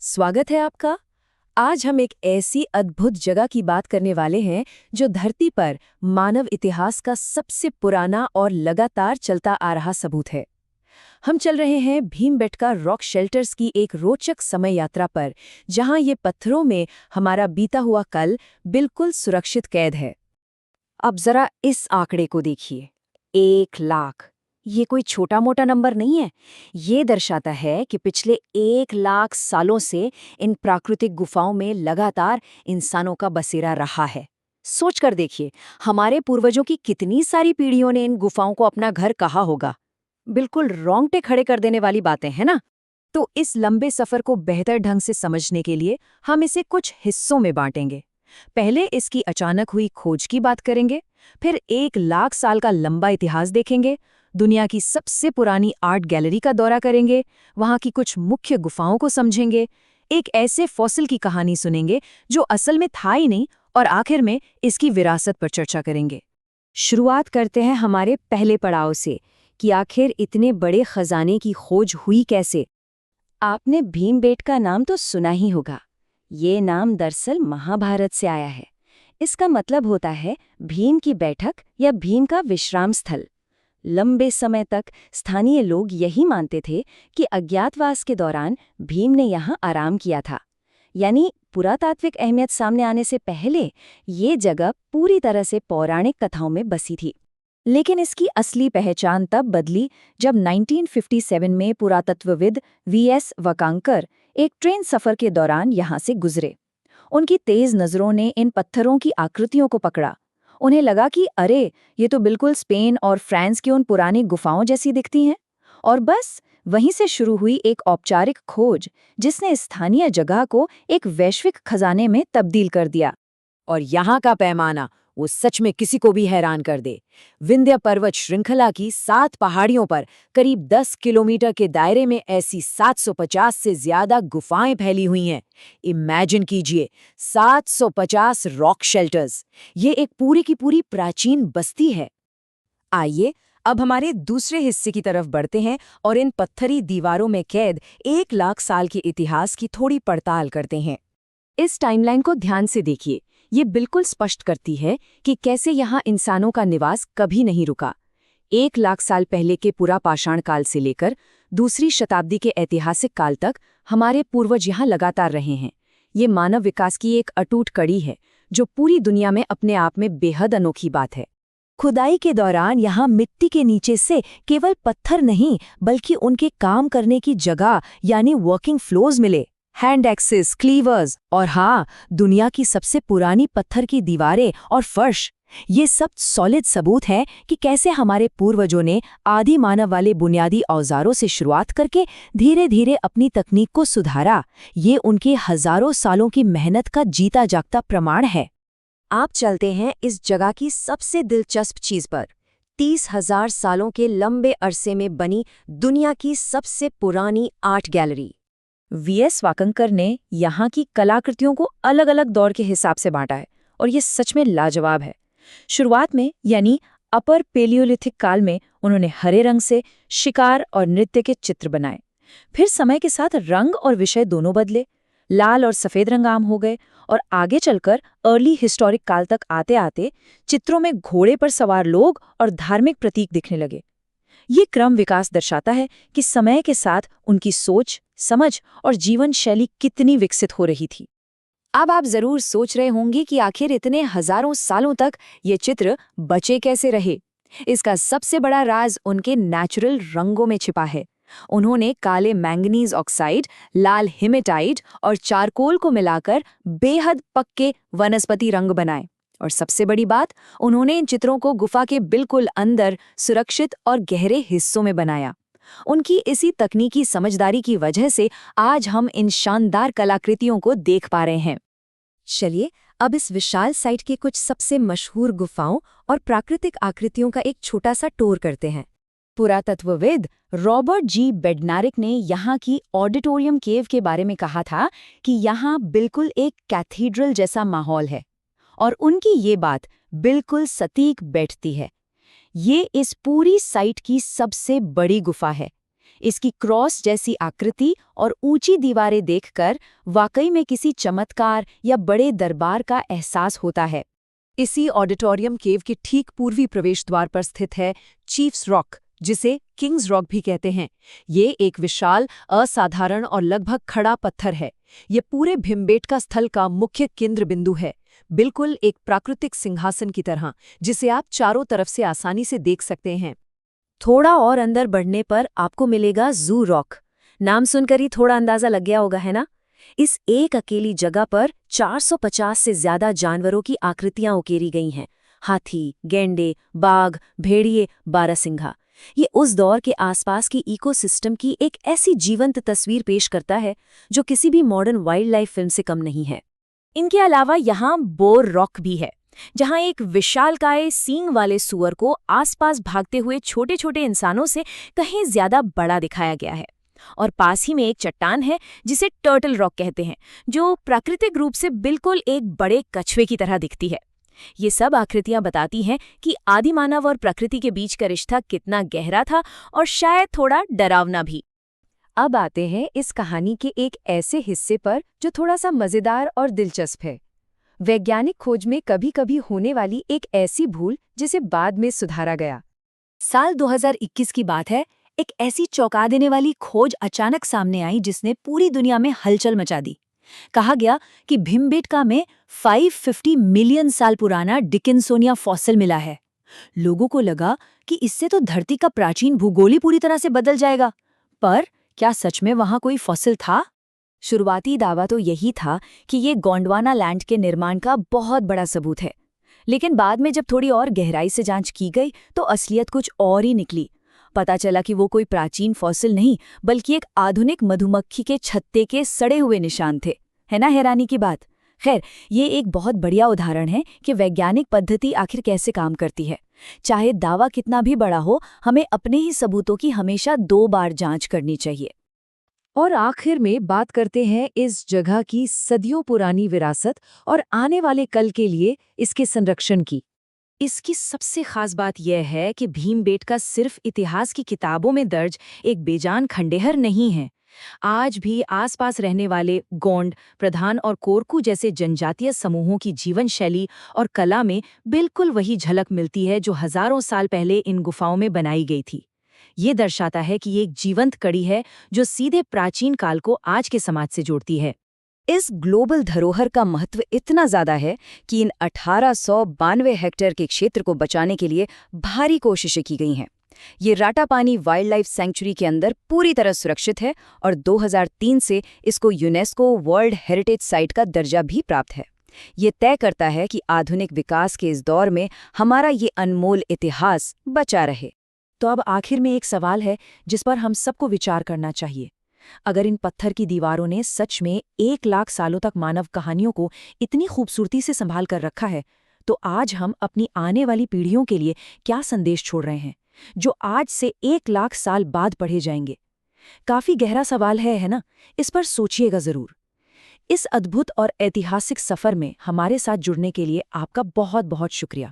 स्वागत है आपका। आज हम एक ऐसी अद्भुत जगह की बात करने वाले हैं जो धरती पर मानव इतिहास का सबसे पुराना और लगातार चलता आ रहा सबूत है। हम चल रहे हैं भीमबेटका रॉक शेल्टर्स की एक रोचक समय यात्रा पर, जहां ये पत्थरों में हमारा बीता हुआ कल बिल्कुल सुरक्षित कैद है। अब जरा इस आंकड़े को देखिए, 1 लाख। ये कोई छोटा मोटा नंबर नहीं है। ये दर्शाता है कि पिछले 1 लाख सालों से इन प्राकृतिक गुफाओं में लगातार इंसानों का बसेरा रहा है। सोच कर देखिए, हमारे पूर्वजों की कितनी सारी पीढ़ियों ने इन गुफाओं को अपना घर कहा होगा। बिल्कुल रोंगटे खड़े कर देने वाली बातें हैं ना। तो इस लंबे सफर को बेहतर ढंग से समझने के लिए हम इसे कुछ हिस्सों में बांटेंगे। पहले इसकी अचानक हुई खोज की बात करेंगे, फिर 1 लाख साल का लंबा इतिहास देखेंगे, दुनिया की सबसे पुरानी आर्ट गैलरी का दौरा करेंगे, वहां की कुछ मुख्य गुफाओं को समझेंगे, एक ऐसे फॉसिल की कहानी सुनेंगे जो असल में था ही नहीं, और आखिर में इसकी विरासत पर चर्चा करेंगे। शुरुआत करते हैं हमारे पहले पड़ाव से कि आखिर इतने बड़े खजाने की खोज हुई कैसे। आपने भीमबेटका का नाम तो सुना ही होगा। ये नाम दरअसल महाभारत से आया है। इसका मतलब होता है भीम की बैठक या भीम का विश्राम स्थल। लंबे समय तक स्थानीय लोग यही मानते थे कि अज्ञातवास के दौरान भीम ने यहाँ आराम किया था। यानी पुरातात्विक अहमियत सामने आने से पहले ये जगह पूरी तरह से पौराणिक कथाओं में बसी थी। लेकिन इसकी असली पहचान तब बदली जब 1957 में पुरातत्वविद वीएस वाकांकर एक ट्रेन सफर के दौरान यहाँ से गुजरे। उनकी तेज नज़रों ने इन पत्थरों की आकृतियों को पकड़ा। उन्हें लगा कि अरे, ये तो बिल्कुल स्पेन और फ्रांस की उन पुरानी गुफाओं जैसी दिखती हैं। और बस वहीं से शुरू हुई एक औपचारिक खोज, जिसने स्थानीय जगह को एक वैश्विक खजाने में तब्दील कर दिया। और यहाँ का पैमाना वो सच में किसी को भी हैरान कर दे। विंध्य पर्वत श्रृंखला की 7 पहाड़ियों पर करीब 10 किलोमीटर के दायरे में ऐसी 750 से ज्यादा गुफाएं फैली हुई हैं। इमेजिन कीजिए, 750 रॉक शेल्टर्स। ये एक पूरी की पूरी प्राचीन बस्ती है। आइए अब हमारे दूसरे हिस्से की तरफ बढ़ते हैं और इन पत्थरी दीवारों में कैद 1 लाख साल के इतिहास की थोड़ी पड़ताल करते हैं। इस टाइमलाइन को ध्यान से देखिए। ये बिल्कुल स्पष्ट करती है कि कैसे यहाँ इंसानों का निवास कभी नहीं रुका। 1 लाख साल पहले के पुरा पाषाण काल से लेकर दूसरी शताब्दी के ऐतिहासिक काल तक हमारे पूर्वज यहाँ लगातार रहे हैं। ये मानव विकास की एक अटूट कड़ी है जो पूरी दुनिया में अपने आप में बेहद अनोखी बात है। खुदाई के दौरान यहाँ मिट्टी के नीचे से केवल पत्थर नहीं, बल्कि उनके काम करने की जगह यानी वर्किंग फ्लोर्स मिले। हैंड एक्सेस, क्लीवर्स और हाँ, दुनिया की सबसे पुरानी पत्थर की दीवारें और फर्श। ये सब सॉलिड सबूत है कि कैसे हमारे पूर्वजों ने आदि मानव वाले बुनियादी औजारों से शुरुआत करके धीरे धीरे अपनी तकनीक को सुधारा। ये उनके हजारों सालों की मेहनत का जीता जागता प्रमाण है। आप चलते हैं इस जगह की सबसे दिलचस्प चीज पर, 30,000 सालों के लंबे अरसे में बनी दुनिया की सबसे पुरानी आर्ट गैलरी। वीएस वाकंकर ने यहाँ की कलाकृतियों को अलग अलग दौर के हिसाब से बांटा है, और ये सच में लाजवाब है। शुरुआत में यानी अपर पेलियोलिथिक काल में उन्होंने हरे रंग से शिकार और नृत्य के चित्र बनाए। फिर समय के साथ रंग और विषय दोनों बदले, लाल और सफेद रंग आम हो गए, और आगे चलकर अर्ली हिस्टोरिक काल तक आते आते चित्रों में घोड़े पर सवार लोग और धार्मिक प्रतीक दिखने लगे। ये क्रम विकास दर्शाता है कि समय के साथ उनकी सोच, समझ और जीवन शैली कितनी विकसित हो रही थी। अब आप जरूर सोच रहे होंगे कि आखिर इतने हजारों सालों तक ये चित्र बचे कैसे रहे। इसका सबसे बड़ा राज उनके नेचुरल रंगों में छिपा है। उन्होंने काले मैंगनीज ऑक्साइड, लाल हेमेटाइट और चारकोल को मिलाकर बेहद पक्के वनस्पति रंग बनाए। और सबसे बड़ी बात, उन्होंने इन चित्रों को गुफा के बिल्कुल अंदर सुरक्षित और गहरे हिस्सों में बनाया। उनकी इसी तकनीकी समझदारी की वजह से आज हम इन शानदार कलाकृतियों को देख पा रहे हैं। चलिए अब इस विशाल साइट के कुछ सबसे मशहूर गुफाओं और प्राकृतिक आकृतियों का एक छोटा सा टूर करते हैं। पुरातत्वविद रॉबर्ट जी बेडनारिक ने यहाँ की ऑडिटोरियम केव के बारे में कहा था कि यहाँ बिल्कुल एक कैथीड्रल जैसा माहौल है, और उनकी ये बात बिल्कुल सटीक बैठती है। ये इस पूरी साइट की सबसे बड़ी गुफा है। इसकी क्रॉस जैसी आकृति और ऊंची दीवारें देखकर वाकई में किसी चमत्कार या बड़े दरबार का एहसास होता है। इसी ऑडिटोरियम केव के ठीक पूर्वी प्रवेश द्वार पर स्थित है चीफ्स रॉक, जिसे किंग्स रॉक भी कहते हैं। ये एक विशाल, असाधारण और लगभग खड़ा पत्थर है। ये पूरे भीमबेटका स्थल का मुख्य केंद्र बिंदु है, बिल्कुल एक प्राकृतिक सिंहासन की तरह, जिसे आप चारों तरफ से आसानी से देख सकते हैं। थोड़ा और अंदर बढ़ने पर आपको मिलेगा जू रॉक। नाम सुनकर ही थोड़ा अंदाजा लग गया होगा, है ना? इस एक अकेली जगह पर 450 से ज्यादा जानवरों की आकृतियां उकेरी गई हैं। हाथी, गैंडे, बाघ, भेड़िए, बारहसिंघा। ये उस दौर के आसपास की इकोसिस्टम की एक ऐसी जीवंत तस्वीर पेश करता है जो किसी भी मॉडर्न वाइल्ड लाइफ फिल्म से कम नहीं है। इनके अलावा यहाँ बोर रॉक भी है, जहाँ एक विशालकाय सींग वाले सुअर को आसपास भागते हुए छोटे छोटे इंसानों से कहीं ज्यादा बड़ा दिखाया गया है। और पास ही में एक चट्टान है जिसे टर्टल रॉक कहते हैं, जो प्राकृतिक रूप से बिल्कुल एक बड़े कछुए की तरह दिखती है। ये सब आकृतियां बताती हैं कि आदिमानव और प्रकृति के बीच का रिश्ता कितना गहरा था और शायद थोड़ा डरावना भी। अब आते हैं इस कहानी के एक ऐसे हिस्से पर जो थोड़ा सा मजेदार और दिलचस्प है। वैज्ञानिक खोज में कभी कभी होने वाली एक ऐसी भूल जिसे बाद में सुधारा गया। साल 2021 की बात है। एक ऐसी चौंका देने वाली खोज अचानक सामने आई जिसने पूरी दुनिया में हलचल मचा दी। कहा गया कि भीमबेटका में 550 मिलियन साल पुराना डिकिंसोनिया फॉसिल मिला है। लोगों को लगा कि इससे तो धरती का प्राचीन भूगोल ही पूरी तरह से बदल जाएगा। पर क्या सच में वहां कोई फॉसिल था? शुरुआती दावा तो यही था कि ये गोंडवाना लैंड के निर्माण का बहुत बड़ा सबूत है। लेकिन बाद में जब थोड़ी और गहराई से जांच की गई तो असलियत कुछ और ही निकली। पता चला कि वो कोई प्राचीन फॉसिल नहीं, बल्कि एक आधुनिक मधुमक्खी के छत्ते के सड़े हुए निशान थे। है ना हैरानी की बात? खैर, ये एक बहुत बढ़िया उदाहरण है कि वैज्ञानिक पद्धति आखिर कैसे काम करती है। चाहे दावा कितना भी बड़ा हो, हमें अपने ही सबूतों की हमेशा 2 बार जांच करनी चाहिए। और आखिर में बात करते हैं इस जगह की सदियों पुरानी विरासत और आने वाले कल के लिए इसके संरक्षण की। इसकी सबसे खास बात यह है कि भीमबेटका सिर्फ इतिहास की किताबों में दर्ज एक बेजान खंडहर नहीं है। आज भी आसपास रहने वाले गोंड, प्रधान और कोरकू जैसे जनजातीय समूहों की जीवन शैली और कला में बिल्कुल वही झलक मिलती है जो हजारों साल पहले इन गुफाओं में बनाई गई थी। ये दर्शाता है कि ये एक जीवंत कड़ी है जो सीधे प्राचीन काल को आज के समाज से जोड़ती है। इस ग्लोबल धरोहर का महत्व इतना ज्यादा है कि इन 1892 हेक्टेयर के क्षेत्र को बचाने के लिए भारी कोशिशें की गई हैं। ये राटापानी वाइल्ड लाइफ सेंचुरी के अंदर पूरी तरह सुरक्षित है और 2003 से इसको यूनेस्को वर्ल्ड हेरिटेज साइट का दर्जा भी प्राप्त है। ये तय करता है कि आधुनिक विकास के इस दौर में हमारा ये अनमोल इतिहास बचा रहे। तो अब आखिर में एक सवाल है जिस पर हम सबको विचार करना चाहिए। अगर इन पत्थर की दीवारों ने सच में 1 लाख सालों तक मानव कहानियों को इतनी खूबसूरती से संभाल कर रखा है, तो आज हम अपनी आने वाली पीढ़ियों के लिए क्या संदेश छोड़ रहे हैं, जो आज से 1 लाख साल बाद पढ़े जाएंगे? काफी गहरा सवाल है ना? इस पर सोचिएगा जरूर। इस अद्भुत और ऐतिहासिक सफर में हमारे साथ जुड़ने के लिए आपका बहुत बहुत शुक्रिया।